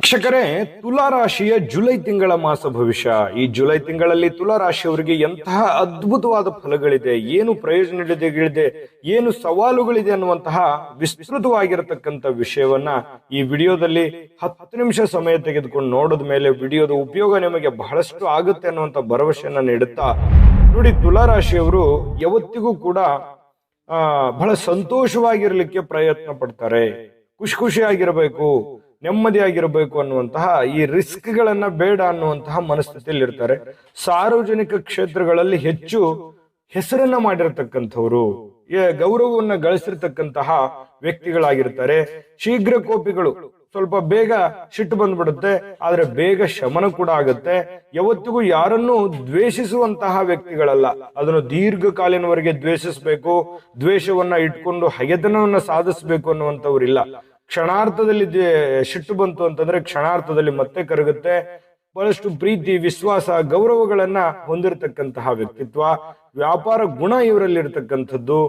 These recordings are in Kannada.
ವೀಕ್ಷಕರೇ, ತುಲಾ ರಾಶಿಯ ಜುಲೈ ತಿಂಗಳ ಮಾಸ ಭವಿಷ್ಯ. ಈ ಜುಲೈ ತಿಂಗಳಲ್ಲಿ ತುಲಾ ರಾಶಿಯವರಿಗೆ ಎಂತಹ ಅದ್ಭುತವಾದ ಫಲಗಳಿದೆ, ಏನು ಪ್ರಯೋಜನಗಳಿದೆ, ಏನು ಸವಾಲುಗಳಿದೆ ಅನ್ನುವಂತಹ ವಿಸ್ತೃತವಾಗಿರತಕ್ಕಂಥ ವಿಷಯವನ್ನ ಈ ವಿಡಿಯೋದಲ್ಲಿ 10 ನಿಮಿಷ ಸಮಯ ತೆಗೆದುಕೊಂಡು ನೋಡಿದ ಮೇಲೆ ವಿಡಿಯೋದ ಉಪಯೋಗ ನಿಮಗೆ ಬಹಳಷ್ಟು ಆಗುತ್ತೆ ಅನ್ನುವಂಥ ಭರವಸೆಯನ್ನ ನೀಡುತ್ತಾ ನೋಡಿ, ತುಲಾ ರಾಶಿಯವರು ಯಾವತ್ತಿಗೂ ಕೂಡ ಬಹಳ ಸಂತೋಷವಾಗಿರ್ಲಿಕ್ಕೆ ಪ್ರಯತ್ನ ಪಡ್ತಾರೆ. ಖುಷಿಯಾಗಿರಬೇಕು, ನೆಮ್ಮದಿಯಾಗಿರಬೇಕು ಅನ್ನುವಂತಹ ಈ ರಿಸ್ಕ್ ಗಳನ್ನ ಬೇಡ ಅನ್ನುವಂತಹ ಮನಸ್ಥಿತಿಯಲ್ಲಿ ಇರ್ತಾರೆ. ಸಾರ್ವಜನಿಕ ಕ್ಷೇತ್ರಗಳಲ್ಲಿ ಹೆಚ್ಚು ಹೆಸರನ್ನ ಮಾಡಿರ್ತಕ್ಕಂಥವ್ರು, ಗೌರವವನ್ನ ಗಳಿಸಿರ್ತಕ್ಕಂತಹ ವ್ಯಕ್ತಿಗಳಾಗಿರ್ತಾರೆ. ಶೀಘ್ರ ಕೋಪಿಗಳು, ಸ್ವಲ್ಪ ಬೇಗ ಸಿಟ್ಟು ಬಂದ್ಬಿಡುತ್ತೆ, ಆದ್ರೆ ಬೇಗ ಶಮನ ಕೂಡ ಆಗುತ್ತೆ. ಯಾವತ್ತಿಗೂ ಯಾರನ್ನು ದ್ವೇಷಿಸುವಂತಹ ವ್ಯಕ್ತಿಗಳಲ್ಲ. ಅದನ್ನು ದೀರ್ಘಕಾಲಿನವರೆಗೆ ದ್ವೇಷಿಸಬೇಕು, ದ್ವೇಷವನ್ನ ಇಟ್ಕೊಂಡು ಹಗೆತನವನ್ನ ಸಾಧಿಸಬೇಕು ಅನ್ನುವಂಥವ್ರಿಲ್ಲ. ಕ್ಷಣಾರ್ಥದಲ್ಲಿ ಸಿಟ್ಟು ಬಂತು ಅಂತಂದ್ರೆ ಕ್ಷಣಾರ್ಥದಲ್ಲಿ ಮತ್ತೆ ಕರಗುತ್ತೆ. ಬಹಳಷ್ಟು ಪ್ರೀತಿ, ವಿಶ್ವಾಸ, ಗೌರವಗಳನ್ನ ಹೊಂದಿರತಕ್ಕಂತಹ ವ್ಯಕ್ತಿತ್ವ, ವ್ಯಾಪಾರ ಗುಣ ಇವರಲ್ಲಿ ಇರತಕ್ಕಂಥದ್ದು.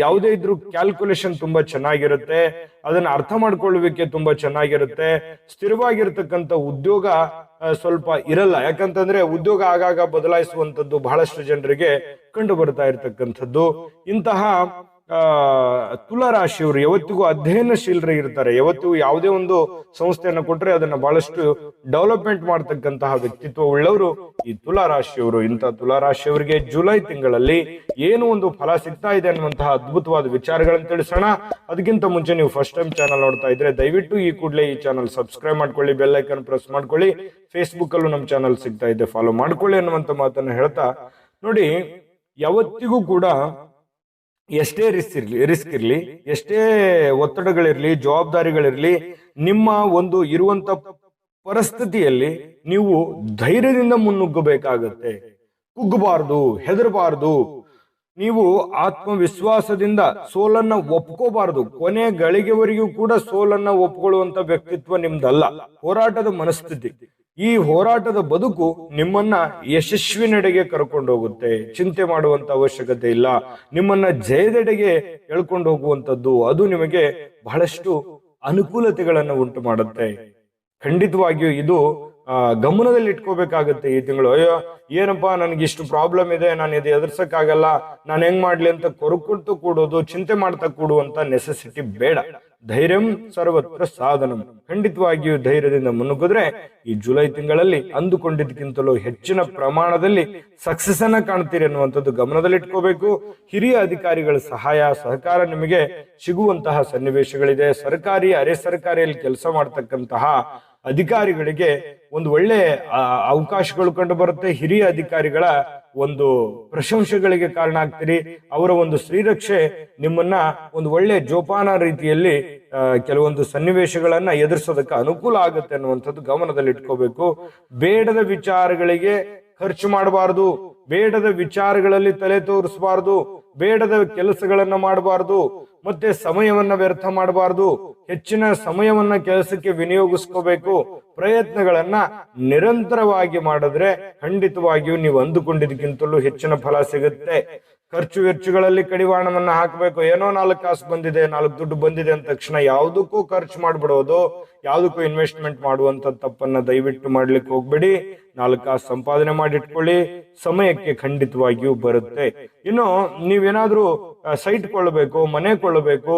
ಯಾವುದೇ ಇದ್ರೂ ಕ್ಯಾಲ್ಕುಲೇಷನ್ ತುಂಬಾ ಚೆನ್ನಾಗಿರುತ್ತೆ, ಅದನ್ನ ಅರ್ಥ ಮಾಡ್ಕೊಳ್ಳುವಿಕೆ ತುಂಬಾ ಚೆನ್ನಾಗಿರುತ್ತೆ. ಸ್ಥಿರವಾಗಿರ್ತಕ್ಕಂಥ ಉದ್ಯೋಗ ಸ್ವಲ್ಪ ಇರಲ್ಲ, ಯಾಕಂತಂದ್ರೆ ಉದ್ಯೋಗ ಆಗಾಗ ಬದಲಾಯಿಸುವಂತದ್ದು ಬಹಳಷ್ಟು ಜನರಿಗೆ ಕಂಡು ಬರ್ತಾ ಇರತಕ್ಕಂಥದ್ದು. ಇಂತಹ ತುಲಾ ರಾಶಿಯವರು ಯಾವತ್ತಿಗೂ ಅಧ್ಯಯನಶೀಲರು ಇರ್ತಾರೆ. ಯಾವತ್ತಿಗೂ ಯಾವುದೇ ಒಂದು ಸಂಸ್ಥೆಯನ್ನು ಕೊಟ್ರೆ ಅದನ್ನ ಬಹಳಷ್ಟು ಡೆವಲಪ್ಮೆಂಟ್ ಮಾಡ್ತಕ್ಕಂತಹ ವ್ಯಕ್ತಿತ್ವ ಉಳ್ಳವರು ಈ ತುಲಾ ರಾಶಿಯವರು. ಇಂತಹ ತುಲಾ ರಾಶಿಯವರಿಗೆ ಜುಲೈ ತಿಂಗಳಲ್ಲಿ ಏನು ಒಂದು ಫಲ ಸಿಗ್ತಾ ಇದೆ ಅನ್ನುವಂತಹ ಅದ್ಭುತವಾದ ವಿಚಾರಗಳನ್ನು ತಿಳಿಸೋಣ. ಅದಕ್ಕಿಂತ ಮುಂಚೆ ನೀವು ಫಸ್ಟ್ ಟೈಮ್ ಚಾನಲ್ ನೋಡ್ತಾ ಇದ್ರೆ ದಯವಿಟ್ಟು ಈ ಕೂಡಲೇ ಈ ಚಾನಲ್ ಸಬ್ಸ್ಕ್ರೈಬ್ ಮಾಡ್ಕೊಳ್ಳಿ, ಬೆಲ್ ಐಕನ್ ಪ್ರೆಸ್ ಮಾಡ್ಕೊಳ್ಳಿ. ಫೇಸ್ಬುಕ್ ಅಲ್ಲೂ ನಮ್ಮ ಚಾನಲ್ ಸಿಗ್ತಾ ಇದೆ, ಫಾಲೋ ಮಾಡ್ಕೊಳ್ಳಿ ಅನ್ನುವಂತ ಮಾತನ್ನ ಹೇಳ್ತಾ ನೋಡಿ, ಯಾವತ್ತಿಗೂ ಕೂಡ ಎಷ್ಟೇ ರಿಸ್ಕ್ ಇರ್ಲಿ, ಎಷ್ಟೇ ಒತ್ತಡಗಳಿರ್ಲಿ, ಜವಾಬ್ದಾರಿಗಳಿರ್ಲಿ, ನಿಮ್ಮ ಒಂದು ಇರುವಂತ ಪರಿಸ್ಥಿತಿಯಲ್ಲಿ ನೀವು ಧೈರ್ಯದಿಂದ ಮುನ್ನುಗ್ಗಬೇಕಾಗತ್ತೆ. ಕುಗ್ಗಬಾರ್ದು, ಹೆದರಬಾರ್ದು. ನೀವು ಆತ್ಮವಿಶ್ವಾಸದಿಂದ ಸೋಲನ್ನ ಒಪ್ಕೋಬಾರ್ದು. ಕೊನೆ ಗಳಿಗೆವರೆಗೂ ಕೂಡ ಸೋಲನ್ನ ಒಪ್ಕೊಳ್ಳುವಂತ ವ್ಯಕ್ತಿತ್ವ ನಿಮ್ದಲ್ಲ. ಹೋರಾಟದ ಮನಸ್ಥಿತಿ, ಈ ಹೋರಾಟದ ಬದುಕು ನಿಮ್ಮನ್ನ ಯಶಸ್ವಿನೆಡೆಗೆ ಕರ್ಕೊಂಡು ಹೋಗುತ್ತೆ. ಚಿಂತೆ ಮಾಡುವಂತ ಅವಶ್ಯಕತೆ ಇಲ್ಲ. ನಿಮ್ಮನ್ನ ಜಯದೆಡೆಗೆ ಎಳ್ಕೊಂಡು ಹೋಗುವಂತದ್ದು, ಅದು ನಿಮಗೆ ಬಹಳಷ್ಟು ಅನುಕೂಲತೆಗಳನ್ನ ಉಂಟು ಮಾಡುತ್ತೆ. ಖಂಡಿತವಾಗಿಯೂ ಇದು ಗಮನದಲ್ಲಿ ಇಟ್ಕೋಬೇಕಾಗತ್ತೆ ಈ ತಿಂಗಳು. ಅಯ್ಯೋ ಏನಪ್ಪಾ, ನನ್ಗಿಷ್ಟು ಪ್ರಾಬ್ಲಮ್ ಇದೆ, ನಾನು ಇದು ಎದುರ್ಸಕ್ಕಾಗಲ್ಲ, ನಾನು ಹೆಂಗ್ ಮಾಡ್ಲಿ ಅಂತ ಕೊರಕೊಟ್ಟು ಕೂಡೋದು, ಚಿಂತೆ ಮಾಡ್ತಾ ಕೂಡುವಂತ ನೆಸೆಸಿಟಿ ಬೇಡ. ಧೈರ್ಯಂ ಸರ್ವತ್ರ ಸಾಧನಂ. ಖಂಡಿತವಾಗಿಯೂ ಧೈರ್ಯದಿಂದ ಮುನ್ನುಗ್ಗಿದ್ರೆ ಈ ಜುಲೈ ತಿಂಗಳಲ್ಲಿ ಅಂದುಕೊಂಡಿದ್ದಕ್ಕಿಂತಲೂ ಹೆಚ್ಚಿನ ಪ್ರಮಾಣದಲ್ಲಿ ಸಕ್ಸಸ್ ಅನ್ನ ಕಾಣ್ತೀರಿ ಅನ್ನುವಂಥದ್ದು ಗಮನದಲ್ಲಿ ಇಟ್ಕೋಬೇಕು. ಹಿರಿಯ ಅಧಿಕಾರಿಗಳ ಸಹಾಯ ಸಹಕಾರ ನಿಮಗೆ ಸಿಗುವಂತಹ ಸನ್ನಿವೇಶಗಳಿದೆ. ಸರ್ಕಾರಿ, ಅರೆ ಸರ್ಕಾರಿಯಲ್ಲಿ ಕೆಲಸ ಮಾಡ್ತಕ್ಕಂತಹ ಅಧಿಕಾರಿಗಳಿಗೆ ಒಂದು ಒಳ್ಳೆ ಅವಕಾಶಗಳು ಕಂಡು ಬರುತ್ತೆ. ಹಿರಿಯ ಅಧಿಕಾರಿಗಳ ಒಂದು ಪ್ರಶಂಸೆಗಳಿಗೆ ಕಾರಣ ಆಗ್ತೀರಿ. ಅವರ ಒಂದು ಶ್ರೀರಕ್ಷೆ ನಿಮ್ಮನ್ನ ಒಂದು ಒಳ್ಳೆ ಜೋಪಾನ ರೀತಿಯಲ್ಲಿ ಕೆಲವೊಂದು ಸನ್ನಿವೇಶಗಳನ್ನ ಎದುರಿಸೋದಕ್ಕೆ ಅನುಕೂಲ ಆಗುತ್ತೆ ಅನ್ನುವಂಥದ್ದು ಗಮನದಲ್ಲಿ ಇಟ್ಕೋಬೇಕು. ಬೇಡದ ವಿಚಾರಗಳಿಗೆ ಖರ್ಚು ಮಾಡಬಾರದು, ಬೇಡದ ವಿಚಾರಗಳಲ್ಲಿ ತಲೆ ತೋರಿಸಬಾರದು, ಬೇಡದ ಕೆಲಸಗಳನ್ನ ಮಾಡಬಾರದು, ಮತ್ತೆ ಸಮಯವನ್ನ ವ್ಯರ್ಥ ಮಾಡಬಾರದು. ಹೆಚ್ಚಿನ ಸಮಯವನ್ನ ಕೆಲಸಕ್ಕೆ ವಿನಿಯೋಗಿಸ್ಕೋಬೇಕು. ಪ್ರಯತ್ನಗಳನ್ನ ನಿರಂತರವಾಗಿ ಮಾಡಿದ್ರೆ ಖಂಡಿತವಾಗಿಯೂ ನೀವು ಅಂದುಕೊಂಡಿದ್ದಕ್ಕಿಂತಲೂ ಹೆಚ್ಚಿನ ಫಲ ಸಿಗುತ್ತೆ. ಖರ್ಚು ವೆಚ್ಚಗಳಲ್ಲಿ ಕಡಿವಾಣವನ್ನ ಹಾಕಬೇಕು. ಏನೋ 4 ಕಾಸು ಬಂದಿದೆ, 4 ದುಡ್ಡು ಬಂದಿದೆ ಅಂದ ತಕ್ಷಣ ಯಾವುದಕ್ಕೂ ಖರ್ಚು ಮಾಡ್ಬಿಡೋದು, ಯಾವುದಕ್ಕೂ ಇನ್ವೆಸ್ಟ್ಮೆಂಟ್ ಮಾಡುವಂತ ತಪ್ಪನ್ನ ದಯವಿಟ್ಟು ಮಾಡ್ಲಿಕ್ಕೆ ಹೋಗ್ಬೇಡಿ. 4 ಕಾಸು ಸಂಪಾದನೆ ಮಾಡಿಟ್ಕೊಳ್ಳಿ, ಸಮಯಕ್ಕೆ ಖಂಡಿತವಾಗಿಯೂ ಬರುತ್ತೆ. ಇನ್ನು ನೀವೇನಾದ್ರೂ ಸೈಟ್ ಕೊಳ್ಳಬೇಕು, ಮನೆ ಕೊಳ್ಳಬೇಕು,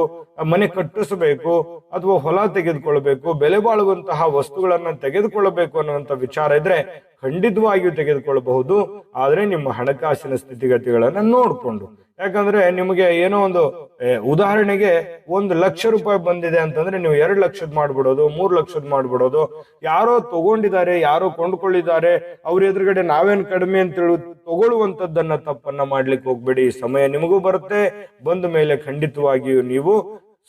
ಮನೆ ಕಟ್ಟಿಸಬೇಕು, ಅಥವಾ ಹೊಲ ತೆಗೆದುಕೊಳ್ಬೇಕು, ಬೆಲೆ ಬಾಳುವಂತಹ ವಸ್ತುಗಳನ್ನ ತೆಗೆದುಕೊಳ್ಳಬೇಕು ಅನ್ನುವಂತ ವಿಚಾರ ಇದ್ರೆ ಖಂಡಿತವಾಗಿಯೂ ತೆಗೆದುಕೊಳ್ಳಬಹುದು. ಆದ್ರೆ ನಿಮ್ಮ ಹಣಕಾಸಿನ ಸ್ಥಿತಿಗತಿಗಳನ್ನ ನೋಡ್ಕೊಂಡು. ಯಾಕಂದ್ರೆ ನಿಮಗೆ ಏನೋ ಒಂದು ಉದಾಹರಣೆಗೆ 1 ಲಕ್ಷ ರೂಪಾಯಿ ಬಂದಿದೆ ಅಂತಂದ್ರೆ ನೀವು 2 ಲಕ್ಷದ ಮಾಡ್ಬಿಡೋದು, 3 ಲಕ್ಷದ ಮಾಡ್ಬಿಡೋದು. ಯಾರೋ ತಗೊಂಡಿದ್ದಾರೆ, ಯಾರೋ ಕೊಂಡ್ಕೊಳ್ಳಿದ್ದಾರೆ, ಅವ್ರ ಎದುರುಗಡೆ ನಾವೇನ್ ಕಡಿಮೆ ಅಂತ ತಗೊಳ್ಳುವಂತದ್ದನ್ನ ತಪ್ಪನ್ನ ಮಾಡ್ಲಿಕ್ಕೆ ಹೋಗ್ಬೇಡಿ. ಸಮಯ ನಿಮಗೂ ಬರುತ್ತೆ, ಬಂದ ಮೇಲೆ ಖಂಡಿತವಾಗಿಯೂ ನೀವು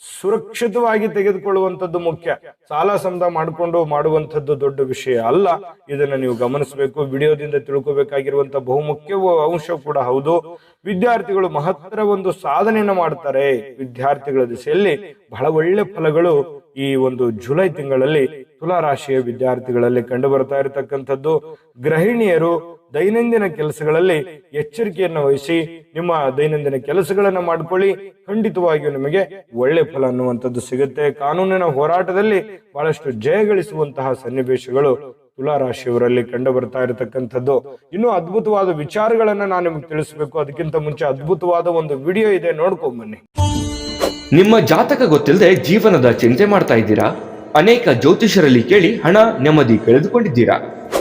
ಸುರಕ್ಷಿತವಾಗಿ ತೆಗೆದುಕೊಳ್ಳುವಂಥದ್ದು ಮುಖ್ಯ. ಸಾಲ ಸಮದ ಮಾಡಿಕೊಂಡು ಮಾಡುವಂಥದ್ದು ದೊಡ್ಡ ವಿಷಯ ಅಲ್ಲ. ಇದನ್ನ ನೀವು ಗಮನಿಸಬೇಕು. ವಿಡಿಯೋದಿಂದ ತಿಳ್ಕೋಬೇಕಾಗಿರುವಂತ ಬಹುಮುಖ್ಯ ಅಂಶ ಕೂಡ ಹೌದು. ವಿದ್ಯಾರ್ಥಿಗಳು ಮಹತ್ತರ ಒಂದು ಸಾಧನೆಯನ್ನ ಮಾಡ್ತಾರೆ. ವಿದ್ಯಾರ್ಥಿಗಳ ದಿಸೆಯಲ್ಲಿ ಬಹಳ ಒಳ್ಳೆ ಫಲಗಳು ಈ ಒಂದು ಜುಲೈ ತಿಂಗಳಲ್ಲಿ ತುಲಾ ರಾಶಿಯ ವಿದ್ಯಾರ್ಥಿಗಳಲ್ಲಿ ಕಂಡು ಬರ್ತಾ ಇರತಕ್ಕಂಥದ್ದು. ಗೃಹಿಣಿಯರು ದೈನಂದಿನ ಕೆಲಸಗಳಲ್ಲಿ ಎಚ್ಚರಿಕೆಯನ್ನು ವಹಿಸಿ ನಿಮ್ಮ ದೈನಂದಿನ ಕೆಲಸಗಳನ್ನ ಮಾಡ್ಕೊಳ್ಳಿ. ಖಂಡಿತವಾಗಿಯೂ ನಿಮಗೆ ಒಳ್ಳೆ ಫಲ ಅನ್ನುವಂಥದ್ದು ಸಿಗುತ್ತೆ. ಕಾನೂನಿನ ಹೋರಾಟದಲ್ಲಿ ಬಹಳಷ್ಟು ಜಯ ಗಳಿಸುವಂತಹ ಸನ್ನಿವೇಶಗಳು ತುಲಾರಾಶಿಯವರಲ್ಲಿ ಕಂಡು ಬರ್ತಾ ಇರತಕ್ಕಂಥದ್ದು. ಇನ್ನು ಅದ್ಭುತವಾದ ವಿಚಾರಗಳನ್ನ ನಾನು ನಿಮ್ಗೆ ತಿಳಿಸ್ಬೇಕು. ಅದಕ್ಕಿಂತ ಮುಂಚೆ ಅದ್ಭುತವಾದ ಒಂದು ವಿಡಿಯೋ ಇದೆ, ನೋಡ್ಕೊಂಡ್ ಬನ್ನಿ. ನಿಮ್ಮ ಜಾತಕ ಗೊತ್ತಿಲ್ಲದೆ ಜೀವನದ ಚಿಂತೆ ಮಾಡ್ತಾ ಇದ್ದೀರಾ? ಅನೇಕ ಜ್ಯೋತಿಷರಲ್ಲಿ ಕೇಳಿ ಹಣ ನೆಮ್ಮದಿ ಕಳೆದುಕೊಂಡಿದ್ದೀರಾ?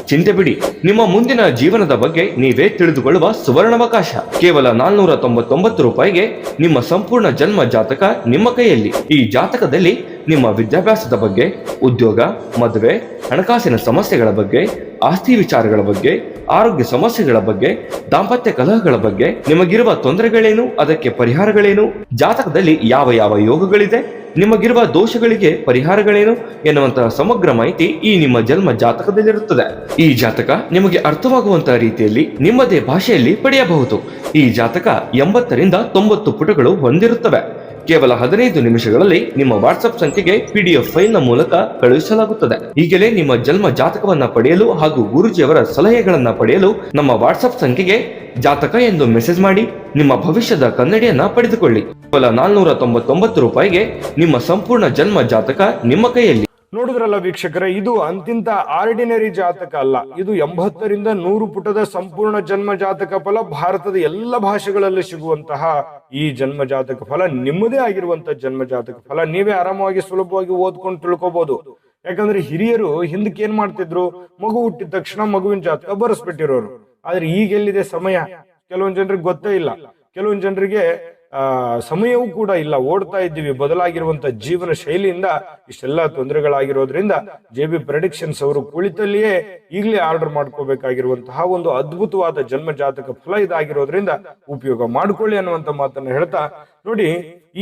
ಚಿಂತೆ ಬಿಡಿ, ನಿಮ್ಮ ಮುಂದಿನ ಜೀವನದ ಬಗ್ಗೆ ನೀವೇ ತಿಳಿದುಕೊಳ್ಳುವ ಸುವರ್ಣಾವಕಾಶ. ಕೇವಲ 499 ರೂಪಾಯಿಗೆ ನಿಮ್ಮ ಸಂಪೂರ್ಣ ಜನ್ಮ ಜಾತಕ ನಿಮ್ಮ ಕೈಯಲ್ಲಿ. ಈ ಜಾತಕದಲ್ಲಿ ನಿಮ್ಮ ವಿದ್ಯಾಭ್ಯಾಸದ ಬಗ್ಗೆ, ಉದ್ಯೋಗ, ಮದುವೆ, ಹಣಕಾಸಿನ ಸಮಸ್ಯೆಗಳ ಬಗ್ಗೆ, ಆಸ್ತಿ ವಿಚಾರಗಳ ಬಗ್ಗೆ, ಆರೋಗ್ಯ ಸಮಸ್ಯೆಗಳ ಬಗ್ಗೆ, ದಾಂಪತ್ಯ ಕಲಹಗಳ ಬಗ್ಗೆ, ನಿಮಗಿರುವ ತೊಂದರೆಗಳೇನು, ಅದಕ್ಕೆ ಪರಿಹಾರಗಳೇನು, ಜಾತಕದಲ್ಲಿ ಯಾವ ಯಾವ ಯೋಗಗಳಿದೆ, ನಿಮಗಿರುವ ದೋಷಗಳಿಗೆ ಪರಿಹಾರಗಳೇನು ಎನ್ನುವಂತಹ ಸಮಗ್ರ ಮಾಹಿತಿ ಈ ನಿಮ್ಮ ಜನ್ಮ ಜಾತಕದಲ್ಲಿರುತ್ತದೆ. ಈ ಜಾತಕ ನಿಮಗೆ ಅರ್ಥವಾಗುವಂತಹ ರೀತಿಯಲ್ಲಿ ನಿಮ್ಮದೇ ಭಾಷೆಯಲ್ಲಿ ಪಡೆಯಬಹುದು. ಈ ಜಾತಕ 80 ರಿಂದ 90 ಪುಟಗಳು ಹೊಂದಿರುತ್ತವೆ. ಕೇವಲ 15 ನಿಮಿಷಗಳಲ್ಲಿ ನಿಮ್ಮ ವಾಟ್ಸ್ಆಪ್ ಸಂಖ್ಯೆಗೆ PDF ಫೈಲ್ ನ ಮೂಲಕ ಕಳುಹಿಸಲಾಗುತ್ತದೆ. ಈಗಲೇ ನಿಮ್ಮ ಜನ್ಮ ಜಾತಕವನ್ನ ಪಡೆಯಲು ಹಾಗೂ ಗುರುಜಿಯವರ ಸಲಹೆಗಳನ್ನ ಪಡೆಯಲು ನಮ್ಮ ವಾಟ್ಸ್ಆಪ್ ಸಂಖ್ಯೆಗೆ ಜಾತಕ ಎಂದು ಮೆಸೇಜ್ ಮಾಡಿ ನಿಮ್ಮ ಭವಿಷ್ಯದ ಕನ್ನಡಿಯನ್ನ ಪಡೆದುಕೊಳ್ಳಿ. ಕೇವಲ 499 ರೂಪಾಯಿಗೆ ನಿಮ್ಮ ಸಂಪೂರ್ಣ ಜನ್ಮ ಜಾತಕ ನಿಮ್ಮ ಕೈಯಲ್ಲಿ. ನೋಡಿದ್ರಲ್ಲ ವೀಕ್ಷಕರೇ, ಇದು ಅಂತಿಂತ ಆರ್ಡಿನರಿ ಜಾತಕ ಅಲ್ಲ. ಇದು 80 ರಿಂದ 100 ಪುಟದ ಸಂಪೂರ್ಣ ಜನ್ಮ ಜಾತಕ ಫಲ. ಭಾರತದ ಎಲ್ಲ ಭಾಷೆಗಳಲ್ಲಿ ಸಿಗುವಂತಹ ಈ ಜನ್ಮ ಜಾತಕ ಫಲ ನಿಮ್ಮದೇ ಆಗಿರುವಂತಹ ಜನ್ಮ ಜಾತಕ ಫಲ. ನೀವೇ ಆರಾಮವಾಗಿ ಸುಲಭವಾಗಿ ಓದ್ಕೊಂಡು ತಿಳ್ಕೊಬಹುದು. ಯಾಕಂದ್ರೆ ಹಿರಿಯರು ಹಿಂದಕ್ಕೆ ಏನ್ ಮಾಡ್ತಿದ್ರು, ಮಗು ಹುಟ್ಟಿದ ತಕ್ಷಣ ಮಗುವಿನ ಜಾತಕ ಬರೆಸ್ಬಿಟ್ಟಿರೋರು. ಆದ್ರೆ ಈಗ ಎಲ್ಲಿದೆ ಸಮಯ? ಕೆಲವೊಂದ್ ಜನರಿಗೆ ಗೊತ್ತೇ ಇಲ್ಲ. ಕೆಲವೊಂದ್ ಜನರಿಗೆ ಸಮಯವೂ ಕೂಡ ಇಲ್ಲ. ಓಡ್ತಾ ಇದ್ದೀವಿ. ಬದಲಾಗಿರುವಂತ ಜೀವನ ಶೈಲಿಯಿಂದ ಇಷ್ಟೆಲ್ಲಾ ತೊಂದರೆಗಳಾಗಿರೋದ್ರಿಂದ JB ಪ್ರೆಡಿಕ್ಷನ್ಸ್ ಅವರು ಕುಳಿತಲ್ಲಿಯೇ ಈಗಲೇ ಆರ್ಡರ್ ಮಾಡ್ಕೋಬೇಕಾಗಿರುವಂತಹ ಒಂದು ಅದ್ಭುತವಾದ ಜನ್ಮ ಜಾತಕ ಫಲ ಇದಾಗಿರೋದ್ರಿಂದ ಉಪಯೋಗ ಮಾಡ್ಕೊಳ್ಳಿ ಅನ್ನುವಂತ ಮಾತನ್ನ ಹೇಳ್ತಾ, ನೋಡಿ,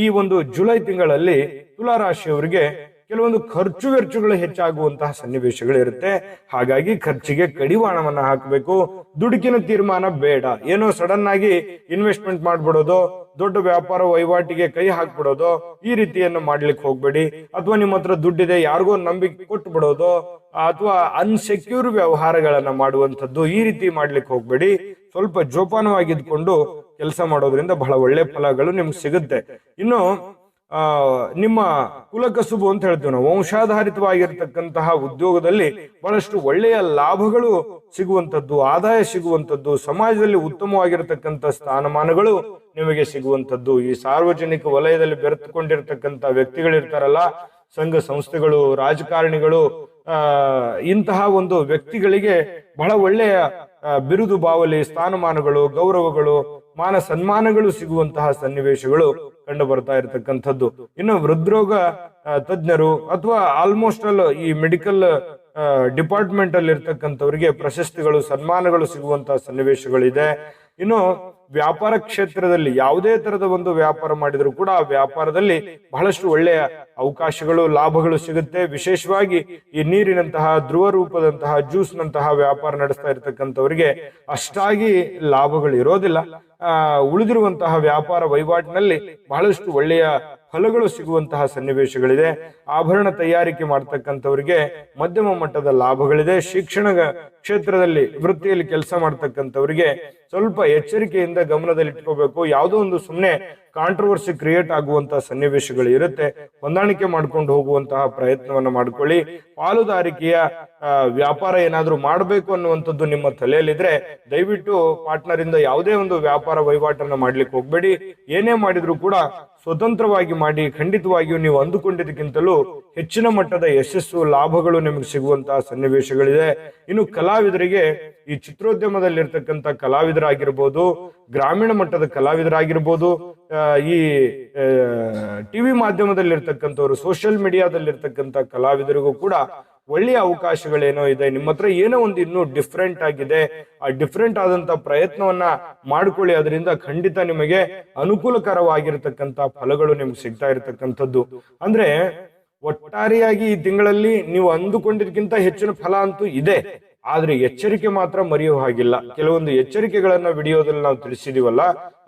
ಈ ಒಂದು ಜುಲೈ ತಿಂಗಳಲ್ಲಿ ತುಲಾರಾಶಿಯವರಿಗೆ ಕೆಲವೊಂದು ಖರ್ಚು ವೆಚ್ಚಗಳು ಹೆಚ್ಚಾಗುವಂತಹ ಸನ್ನಿವೇಶಗಳಿರುತ್ತೆ. ಹಾಗಾಗಿ ಖರ್ಚಿಗೆ ಕಡಿವಾಣವನ್ನ ಹಾಕಬೇಕು. ದುಡುಕಿನ ತೀರ್ಮಾನ ಬೇಡ. ಏನೋ ಸಡನ್ ಆಗಿ ಇನ್ವೆಸ್ಟ್ಮೆಂಟ್ ಮಾಡ್ಬಿಡೋದು, ದೊಡ್ಡ ವ್ಯಾಪಾರ ವಹಿವಾಟಿಗೆ ಕೈ ಹಾಕ್ಬಿಡೋದು, ಈ ರೀತಿಯನ್ನು ಮಾಡ್ಲಿಕ್ಕೆ ಹೋಗ್ಬೇಡಿ. ಅಥವಾ ನಿಮ್ಮ ಹತ್ರ ದುಡ್ಡಿದೆ ಯಾರಿಗೋ ನಂಬಿಕೆ ಕೊಟ್ಟು ಬಿಡೋದು, ಅಥವಾ ಅನ್ಸೆಕ್ಯೂರ್ ವ್ಯವಹಾರಗಳನ್ನ ಮಾಡುವಂಥದ್ದು, ಈ ರೀತಿ ಮಾಡ್ಲಿಕ್ಕೆ ಹೋಗ್ಬೇಡಿ. ಸ್ವಲ್ಪ ಜೋಪಾನವಾಗಿದ್ಕೊಂಡು ಕೆಲಸ ಮಾಡೋದ್ರಿಂದ ಬಹಳ ಒಳ್ಳೆ ಫಲಗಳು ನಿಮ್ಗೆ ಸಿಗುತ್ತೆ. ಇನ್ನು ನಿಮ್ಮ ಕುಲಕಸುಬು ಅಂತ ಹೇಳ್ತೀವಿ ನಾವು, ವಂಶಾಧಾರಿತವಾಗಿರ್ತಕ್ಕಂತಹ ಉದ್ಯೋಗದಲ್ಲಿ ಬಹಳಷ್ಟು ಒಳ್ಳೆಯ ಲಾಭಗಳು ಸಿಗುವಂತದ್ದು, ಆದಾಯ ಸಿಗುವಂತದ್ದು, ಸಮಾಜದಲ್ಲಿ ಉತ್ತಮವಾಗಿರತಕ್ಕಂಥ ಸ್ಥಾನಮಾನಗಳು ನಿಮಗೆ ಸಿಗುವಂತದ್ದು. ಈ ಸಾರ್ವಜನಿಕ ವಲಯದಲ್ಲಿ ಬೆರೆತುಕೊಂಡಿರ್ತಕ್ಕಂಥ ವ್ಯಕ್ತಿಗಳಿರ್ತಾರಲ್ಲ, ಸಂಘ ಸಂಸ್ಥೆಗಳು, ರಾಜಕಾರಣಿಗಳು, ಇಂತಹ ಒಂದು ವ್ಯಕ್ತಿಗಳಿಗೆ ಬಹಳ ಒಳ್ಳೆಯ ಬಿರುದು ಬಾವಲಿ, ಸ್ಥಾನಮಾನಗಳು, ಗೌರವಗಳು, ಮಾನ ಸನ್ಮಾನಗಳು ಸಿಗುವಂತಹ ಸನ್ನಿವೇಶಗಳು ಕಂಡು ಬರ್ತಾ ಇರತಕ್ಕಂಥದ್ದು. ಇನ್ನು ಹೃದ್ರೋಗ ತಜ್ಞರು ಅಥವಾ ಆಲ್ಮೋಸ್ಟ್ ಆಲ್ ಈ ಮೆಡಿಕಲ್ ಡಿಪಾರ್ಟ್ಮೆಂಟ್ ಅಲ್ಲಿ ಇರ್ತಕ್ಕಂಥವ್ರಿಗೆ ಪ್ರಶಸ್ತಿಗಳು, ಸನ್ಮಾನಗಳು ಸಿಗುವಂತಹ ಸನ್ನಿವೇಶಗಳಿದೆ. ಇನ್ನು ವ್ಯಾಪಾರ ಕ್ಷೇತ್ರದಲ್ಲಿ ಯಾವುದೇ ತರದ ಒಂದು ವ್ಯಾಪಾರ ಮಾಡಿದ್ರು ಕೂಡ ಆ ವ್ಯಾಪಾರದಲ್ಲಿ ಬಹಳಷ್ಟು ಒಳ್ಳೆಯ ಅವಕಾಶಗಳು, ಲಾಭಗಳು ಸಿಗುತ್ತೆ. ವಿಶೇಷವಾಗಿ ಈ ನೀರಿನಂತಹ, ಧ್ರುವ ರೂಪದಂತಹ, ಜ್ಯೂಸ್ ನಂತಹ ವ್ಯಾಪಾರ ನಡೆಸ್ತಾ ಇರತಕ್ಕಂಥವರಿಗೆ ಅಷ್ಟಾಗಿ ಲಾಭಗಳು ಇರೋದಿಲ್ಲ. ಉಳಿದಿರುವಂತಹ ವ್ಯಾಪಾರ ವಹಿವಾಟಿನಲ್ಲಿ ಬಹಳಷ್ಟು ಒಳ್ಳೆಯ ಫಲಗಳು ಸಿಗುವಂತಹ ಸನ್ನಿವೇಶಗಳಿದೆ. ಆಭರಣ ತಯಾರಿಕೆ ಮಾಡ್ತಕ್ಕಂಥವರಿಗೆ ಮಧ್ಯಮ ಮಟ್ಟದ ಲಾಭಗಳಿದೆ. ಶಿಕ್ಷಣ ಕ್ಷೇತ್ರದಲ್ಲಿ, ವೃತ್ತಿಯಲ್ಲಿ ಕೆಲಸ ಮಾಡ್ತಕ್ಕಂಥವರಿಗೆ ಸ್ವಲ್ಪ ಎಚ್ಚರಿಕೆಯಿಂದ ಗಮನದಲ್ಲಿ ಇಟ್ಕೋಬೇಕು. ಯಾವುದೋ ಒಂದು ಸುಮ್ಮನೆ ಕಾಂಟ್ರವರ್ಸಿ ಕ್ರಿಯೇಟ್ ಆಗುವಂತಹ ಸನ್ನಿವೇಶಗಳು ಇರುತ್ತೆ. ಹೊಂದಾಣಿಕೆ ಮಾಡ್ಕೊಂಡು ಹೋಗುವಂತಹ ಪ್ರಯತ್ನವನ್ನ ಮಾಡ್ಕೊಳ್ಳಿ. ಪಾಲುದಾರಿಕೆಯ ವ್ಯಾಪಾರ ಏನಾದ್ರೂ ಮಾಡಬೇಕು ಅನ್ನುವಂಥದ್ದು ನಿಮ್ಮ ತಲೆಯಲ್ಲಿದ್ರೆ ದಯವಿಟ್ಟು ಪಾರ್ಟ್ನರ್ ಇಂದ ಯಾವುದೇ ಒಂದು ವ್ಯಾಪಾರ ವಹಿವಾಟನ್ನ ಮಾಡ್ಲಿಕ್ಕೆ ಹೋಗ್ಬೇಡಿ. ಏನೇ ಮಾಡಿದ್ರು ಕೂಡ ಸ್ವತಂತ್ರವಾಗಿ ಮಾಡಿ. ಖಂಡಿತವಾಗಿಯೂ ನೀವು ಅಂದುಕೊಂಡಿದ್ದಕ್ಕಿಂತಲೂ ಹೆಚ್ಚಿನ ಮಟ್ಟದ ಯಶಸ್ಸು, ಲಾಭಗಳು ನಿಮಗೆ ಸಿಗುವಂತಹ ಸನ್ನಿವೇಶಗಳಿದೆ. ಇನ್ನು ಕಲಾವಿದರಿಗೆ, ಈ ಚಿತ್ರೋದ್ಯಮದಲ್ಲಿರ್ತಕ್ಕಂಥ ಕಲಾವಿದರಾಗಿರ್ಬೋದು, ಗ್ರಾಮೀಣ ಮಟ್ಟದ ಕಲಾವಿದರಾಗಿರ್ಬೋದು, ಈ ಟಿವಿ ಮಾಧ್ಯಮದಲ್ಲಿರ್ತಕ್ಕಂಥವ್ರು, ಸೋಷಿಯಲ್ ಮೀಡಿಯಾದಲ್ಲಿರ್ತಕ್ಕಂಥ ಕಲಾವಿದರಿಗೂ ಕೂಡ ಒಳ್ಳೆಯ ಅವಕಾಶಗಳೇನೋ ಇದೆ. ನಿಮ್ಮ ಹತ್ರ ಏನೋ ಒಂದು ಇನ್ನೂ ಡಿಫ್ರೆಂಟ್ ಆಗಿದೆ, ಆ ಡಿಫ್ರೆಂಟ್ ಆದಂತ ಪ್ರಯತ್ನವನ್ನ ಮಾಡ್ಕೊಳ್ಳಿ. ಅದರಿಂದ ಖಂಡಿತ ನಿಮಗೆ ಅನುಕೂಲಕರವಾಗಿರ್ತಕ್ಕಂಥ ಫಲಗಳು ನಿಮ್ಗೆ ಸಿಗ್ತಾ ಇರತಕ್ಕಂಥದ್ದು. ಅಂದ್ರೆ ಒಟ್ಟಾರೆಯಾಗಿ ಈ ತಿಂಗಳಲ್ಲಿ ನೀವು ಅಂದುಕೊಂಡಿದ್ಕಿಂತ ಹೆಚ್ಚಿನ ಫಲ ಅಂತೂ ಇದೆ. ಆದ್ರೆ ಎಚ್ಚರಿಕೆ ಮಾತ್ರ ಮರೆಯೋ ಹಾಗಿಲ್ಲ. ಕೆಲವೊಂದು ಎಚ್ಚರಿಕೆಗಳನ್ನ ವಿಡಿಯೋದಲ್ಲಿ ನಾವು ತಿಳಿಸಿದೀವಲ್ಲ,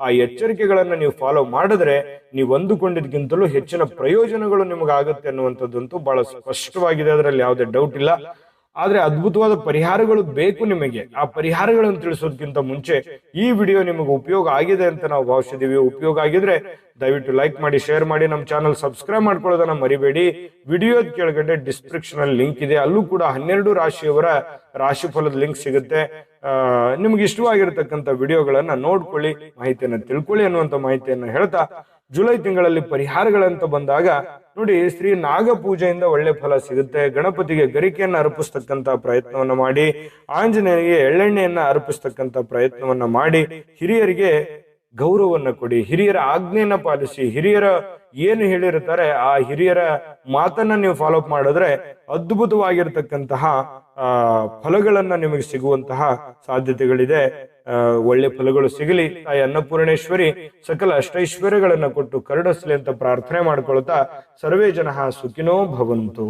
ಆ ಎಚ್ಚರಿಕೆಗಳನ್ನ ನೀವು ಫಾಲೋ ಮಾಡಿದ್ರೆ ನೀವು ಅಂದುಕೊಂಡಿದ್ಕಿಂತಲೂ ಹೆಚ್ಚಿನ ಪ್ರಯೋಜನಗಳು ನಿಮಗಾಗುತ್ತೆ ಅನ್ನುವಂಥದ್ದಂತೂ ಬಹಳ ಸ್ಪಷ್ಟವಾಗಿದೆ. ಅದರಲ್ಲಿ ಯಾವುದೇ ಡೌಟ್ ಇಲ್ಲ. ಆದ್ರೆ ಅದ್ಭುತವಾದ ಪರಿಹಾರಗಳು ಬೇಕು ನಿಮಗೆ. ಆ ಪರಿಹಾರಗಳನ್ನು ತಿಳಿಸೋದಕ್ಕಿಂತ ಮುಂಚೆ ಈ ವಿಡಿಯೋ ನಿಮಗೆ ಉಪಯೋಗ ಆಗಿದೆ ಅಂತ ನಾವು ಭಾವಿಸಿದೀವಿ. ಉಪಯೋಗ ಆಗಿದ್ರೆ ದಯವಿಟ್ಟು ಲೈಕ್ ಮಾಡಿ, ಶೇರ್ ಮಾಡಿ, ನಮ್ಮ ಚಾನಲ್ ಸಬ್ಸ್ಕ್ರೈಬ್ ಮಾಡ್ಕೊಳ್ಳೋದನ್ನ ಮರಿಬೇಡಿ. ವಿಡಿಯೋದ ಕೆಳಗಡೆ ಡಿಸ್ಕ್ರಿಪ್ಷನ್ ಅಲ್ಲಿ ಲಿಂಕ್ ಇದೆ, ಅಲ್ಲೂ ಕೂಡ 12 ರಾಶಿಯವರ ರಾಶಿಫಲದ ಲಿಂಕ್ ಸಿಗುತ್ತೆ. ನಿಮ್ಗೆ ಇಷ್ಟವಾಗಿರತಕ್ಕಂಥ ವಿಡಿಯೋಗಳನ್ನ ನೋಡ್ಕೊಳ್ಳಿ, ಮಾಹಿತಿಯನ್ನ ತಿಳ್ಕೊಳ್ಳಿ ಅನ್ನುವಂತ ಮಾಹಿತಿಯನ್ನ ಹೇಳ್ತಾ, ಜುಲೈ ತಿಂಗಳಲ್ಲಿ ಪರಿಹಾರಗಳಂತ ಬಂದಾಗ ನೋಡಿ, ಶ್ರೀ ನಾಗ ಪೂಜೆಯಿಂದ ಒಳ್ಳೆ ಫಲ ಸಿಗುತ್ತೆ. ಗಣಪತಿಗೆ ಗರಿಕೆಯನ್ನ ಅರ್ಪಿಸ್ತಕ್ಕಂತ ಪ್ರಯತ್ನವನ್ನ ಮಾಡಿ, ಆಂಜನೇಯನಿಗೆ ಎಳ್ಳೆಣ್ಣೆಯನ್ನ ಅರ್ಪಿಸ್ತಕ್ಕಂತ ಪ್ರಯತ್ನವನ್ನ ಮಾಡಿ, ಹಿರಿಯರಿಗೆ ಗೌರವವನ್ನ ಕೊಡಿ, ಹಿರಿಯರ ಆಜ್ಞೆಯನ್ನ ಪಾಲಿಸಿ, ಹಿರಿಯರ ಏನು ಹೇಳಿರ್ತಾರೆ ಆ ಹಿರಿಯರ ಮಾತನ್ನ ನೀವು ಫಾಲೋ ಅಪ್ ಮಾಡಿದ್ರೆ ಅದ್ಭುತವಾಗಿರ್ತಕ್ಕಂತಹ ಫಲಗಳನ್ನ ನಿಮಗೆ ಸಿಗುವಂತಹ ಸಾಧ್ಯತೆಗಳಿದೆ. ಒಳ್ಳೆ ಫಲಗಳು ಸಿಗಲಿ. ತಾಯಿ ಅನ್ನಪೂರ್ಣೇಶ್ವರಿ ಸಕಲ ಅಷ್ಟೈಶ್ವರ್ಯಗಳನ್ನ ಕೊಟ್ಟು ಕರುಣಿಸಲಿ ಅಂತ ಪ್ರಾರ್ಥನೆ ಮಾಡ್ಕೊಳ್ತಾ, ಸರ್ವೇ ಜನಃ ಸುಖಿನೋ ಭವಂತು.